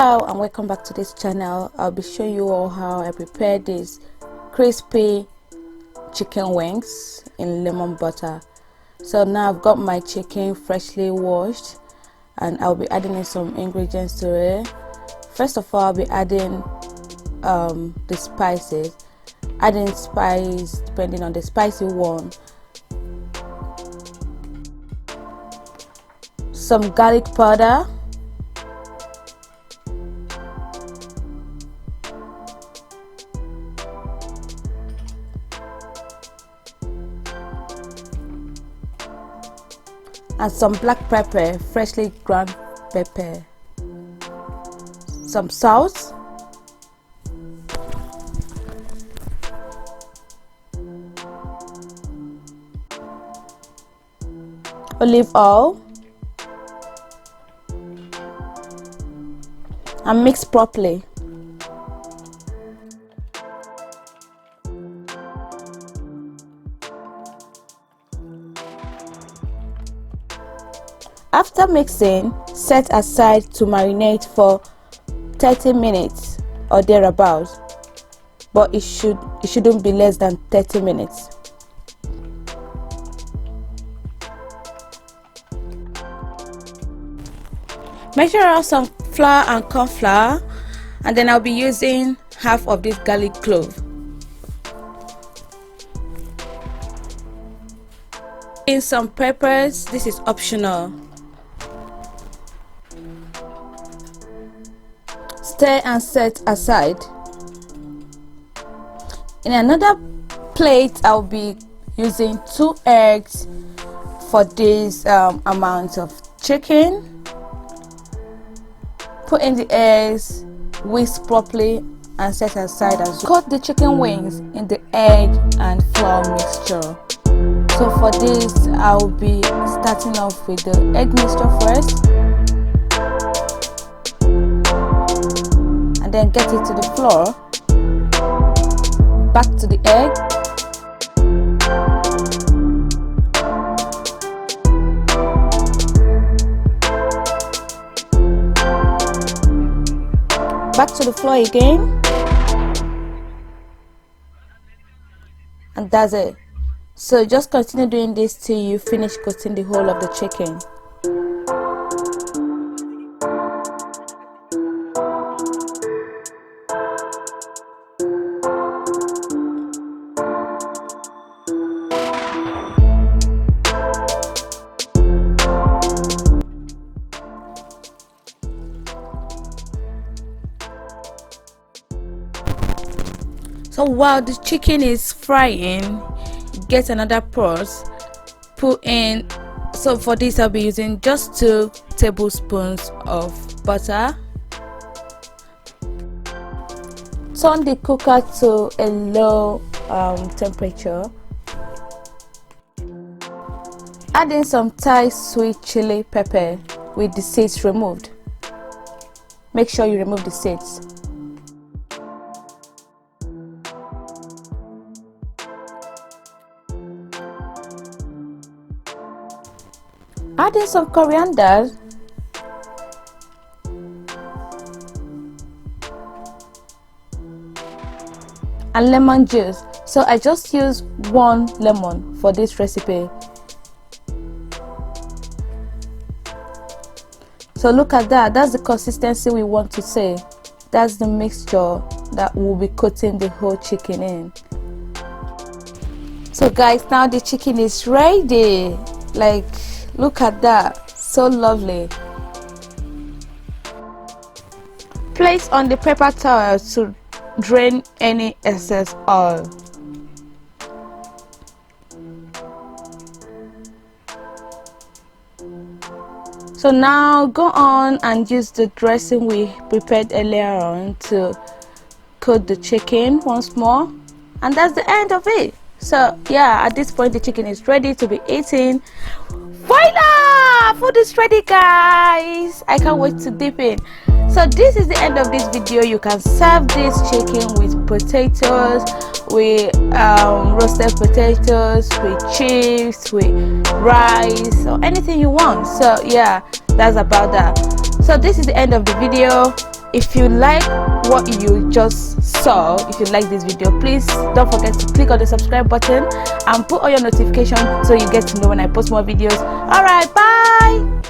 Hello and welcome back to this channel. I'll be showing you all how I prepare this crispy chicken wings in lemon butter. So now I've got my chicken freshly washed and I'll be adding in some ingredients to it. First of all, I'll be adding the spices. Adding spice depending on the spicy one. Some garlic powder, and some black pepper, freshly ground pepper, some salt, olive oil, and mix properly. After mixing, set aside to marinate for 30 minutes or thereabouts, but it shouldn't be less than 30 minutes. Measure out some flour and corn flour, and then I'll be using half of this garlic clove. In some peppers, this is optional. Stir and set aside. In another plate, I'll be using 2 eggs for this amount of chicken. Put in the eggs, whisk properly, and set aside as well. Coat the chicken wings in the egg and flour mixture. So for this, I'll be starting off with the egg mixture first, and then get it to the flour, back to the egg, back to the flour again, and that's it. So just continue doing this till you finish coating the whole of the chicken. So while the chicken is frying, get another pot, put in, so for this I'll be using just 2 tablespoons of butter. Turn the cooker to a low temperature. Add in some Thai sweet chili pepper with the seeds removed. Make sure you remove the seeds. Add in some coriander, and lemon juice. So I just use 1 lemon for this recipe. So look at that, that's the consistency we want to see. That's the mixture that we'll be coating the whole chicken in. So guys, now the chicken is ready. Like, look at that, so lovely. Place on the paper towel to drain any excess oil. So now go on and use the dressing we prepared earlier on to coat the chicken once more, and that's the end of it. So yeah, at this point the chicken is ready to be eaten. Voila! Food is ready, guys. I can't wait to dip in. So this is the end of this video. You can serve this chicken with potatoes, with roasted potatoes, with chips, with rice, or anything you want. So yeah, that's about that. So this is the end of the video. If you like what you just saw, if you like this video, please don't forget to click on the subscribe button and put on your notification so you get to know when I post more videos. All right, bye.